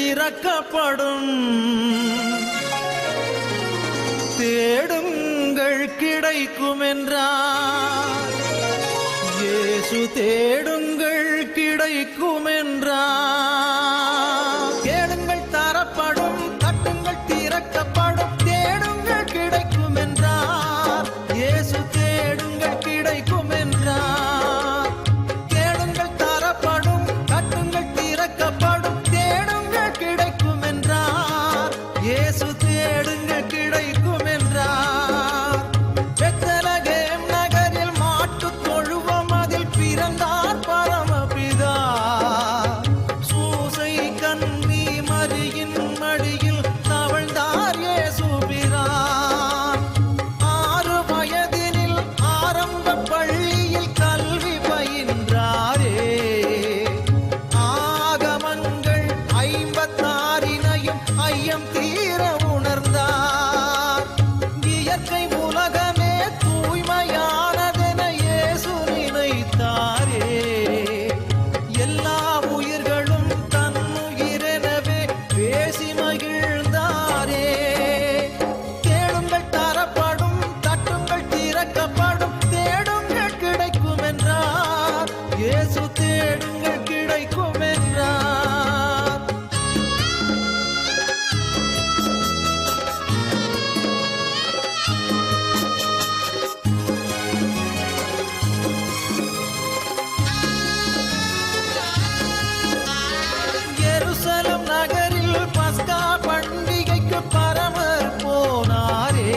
திறக்கப்படும். தேடுங்கள் கிடைக்கும் என்றார். இயேசு தேடுங்கள் கிடைக்கும் என்றார். கேளுங்கள் தரப்படும், தட்டுங்கள் திறக்கப்படும். தேடுங்கள் கிடைக்கும் என்றார். இயேசு தேடுங்கள் கிடைக்கும் என்றார். கேளுங்கள் தரப்படும், தட்டுங்கள் திறக்கப்படும். தேடுங்கள் கிடைக்கும் என்றார். இயேசு தேடுங்கள் கிடைக்கும் என்றார். பெத்லகேம் நகரில் மாட்டுத் தொழுவம் அதில் பிறந்தார் பரமபிதா. சூசை கன்னி மரியின் மடியில் தவழ்ந்தார் இயேசு பிரான். 6 வயதினில் ஆரம்ப பள்ளியில் கல்வி பயின்றாரே. ஆகமங்கள் 56 ஐயம் தீர உணர்ந்தார். இயற்கை உலகமே தூய்மையானதென இயேசு நினைத்தாரே. எல்லா உயிர்களும் தன்னுயிரெனவே பேசி மகிழ்ந்தாரே. கேளுங்கள் தரப்படும், தட்டுங்கள் திறக்கப்படும். தேடுங்கள் கிடைக்கும் என்றார். இயேசு தேடுங்கள் கிடைக்கும் என்றார். எருசலம் நகரில் பஸ்கா பண்டிகைக்கு பரமர் போனாரே.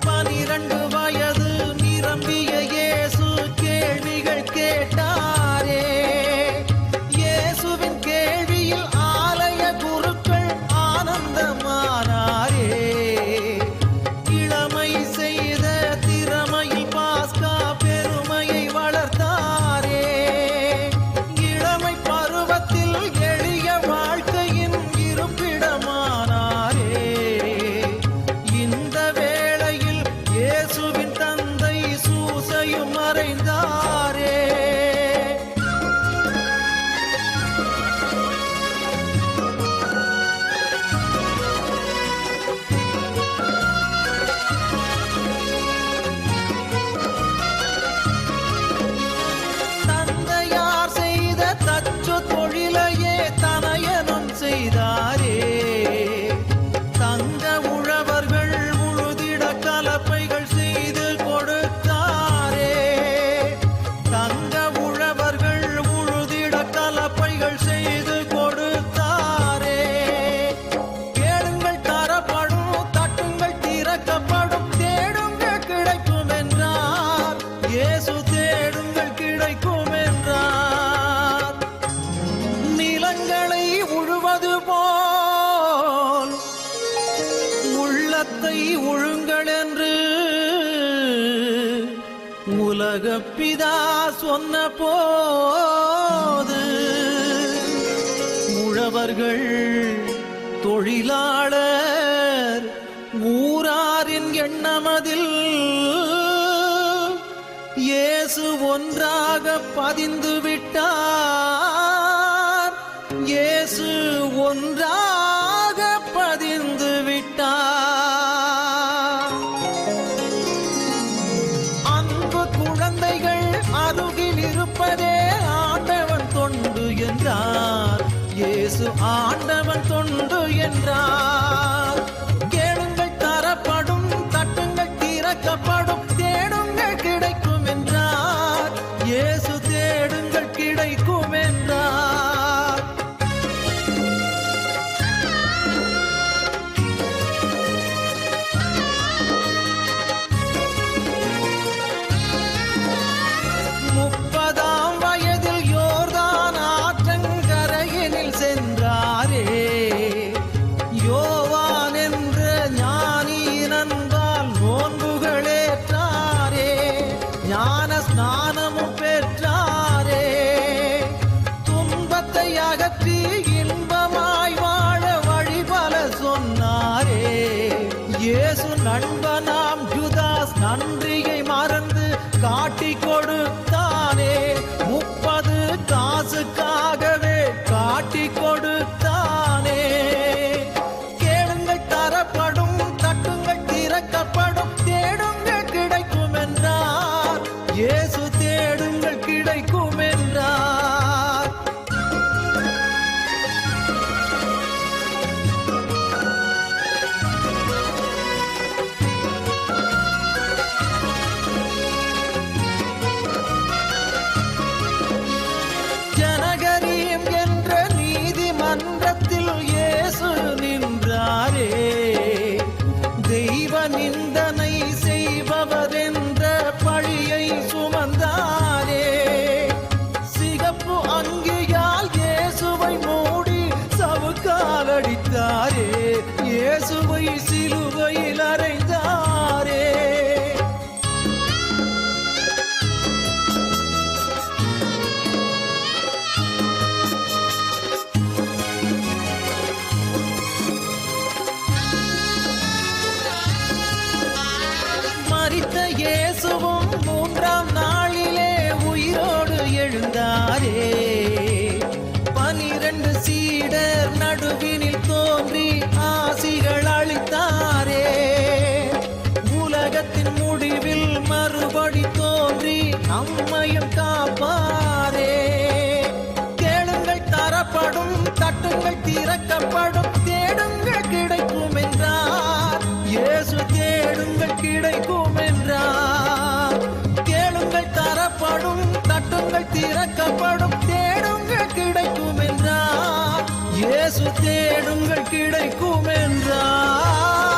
12 வயது நிரம்பிய இயேசு கேள்விகள் கேட்டாரே. இயேசுவின் கேள்வியில் ஆலய குருக்கள் ஆனந்தமானாரே. இளமை செய்த திறமையில் பாஸ்கா பெருமையை வளர்த்தாரே. இளமை பருவத்தில் எளிய வாழ்க்கையின் இருப்பிடமானாரே. இந்த வேளையில் இயேசுவின் தந்தை சூசையும் மறைந்தாரே. தந்தையார் செய்த தச்சு தொழிலையே தனையனும் செய்தாரே. தங்க உழவர்கள் உழுதிட கலப்பைகள் செய்து கொடுத்தாரே. தங்க உழவர்கள் உழுதிட கலப்பைகள் செய்து கொடுத்தாரே. கேளுங்கள் தரப்படும், தட்டுங்கள் திறக்கப்படும். தேடுங்கள் கிடைக்கும் என்றார். இயேசு தேடுங்கள் கிடைக்கும் என்றார். நிலங்களை உழுவது போல் உள்ளத்தை உழுங்கள் என்று உலகப் பிதா சொன்ன போது உழவர்கள், தொழிலாளர், ஊராரின் எண்ணமதில் இயேசு ஒன்றாக பதிந்து விட்டார். இயேசு ஒன்றாக பதிந்து விட்டார். அன்பு குழந்தைகள் அருகில் இருப்பதே ஆண்டவன் தொண்டு என்றார். இயேசு ஆண்டவன் தொண்டு என்றார். கேளுங்கள் தரப்படும், தட்டுங்கள் திறக்கப்படும். தேடுங்கள் கிடைக்கும் என்றார். இயேசு தேடுங்கள் கிடைக்கும் என்றார். முப்பதாம் வயதில் யோர்தான் ஆற்றங்கரையினில் சென்றாரே. யோவான் என்ற ஞானியினன்பால் நோன்புகளேற்றாரே. ஞான ஸ்நானமும் பெற்றாரே. துன்பத்தை அகற்றி இன்பமாய் வாழ வழிபல சொன்னாரே. இயேசு நண்பனாம் யூதாஸ் நன்றியை மறந்து காட்டி கொடுத்தானே. 30 காசுக்காகவே காட்டி கொடுத்தார். இயேசுவும் மூன்றாம் நாளிலே உயிரோடு எழுந்தாரே. 12 சீடர் நடுவினில் தோன்றி ஆசிகள் அளித்தாரே. உலகத்தின் முடிவில் மறுபடி தோன்றி நம்மையும் காப்பாரே. கேளுங்கள் தரப்படும், தட்டுங்கள் திறக்கப்படும், தேடுங்கள் கிடைக்கும் என்றார் இயேசு. தேடுங்கள் கிடைக்கும் என்றார். கேளுங்கள் தரப்படும், தட்டுங்கள் திறக்கப்படும், தேடுங்கள் கிடைக்கும் என்றார் இயேசு. தேடுங்கள் கிடைக்கும் என்றார்.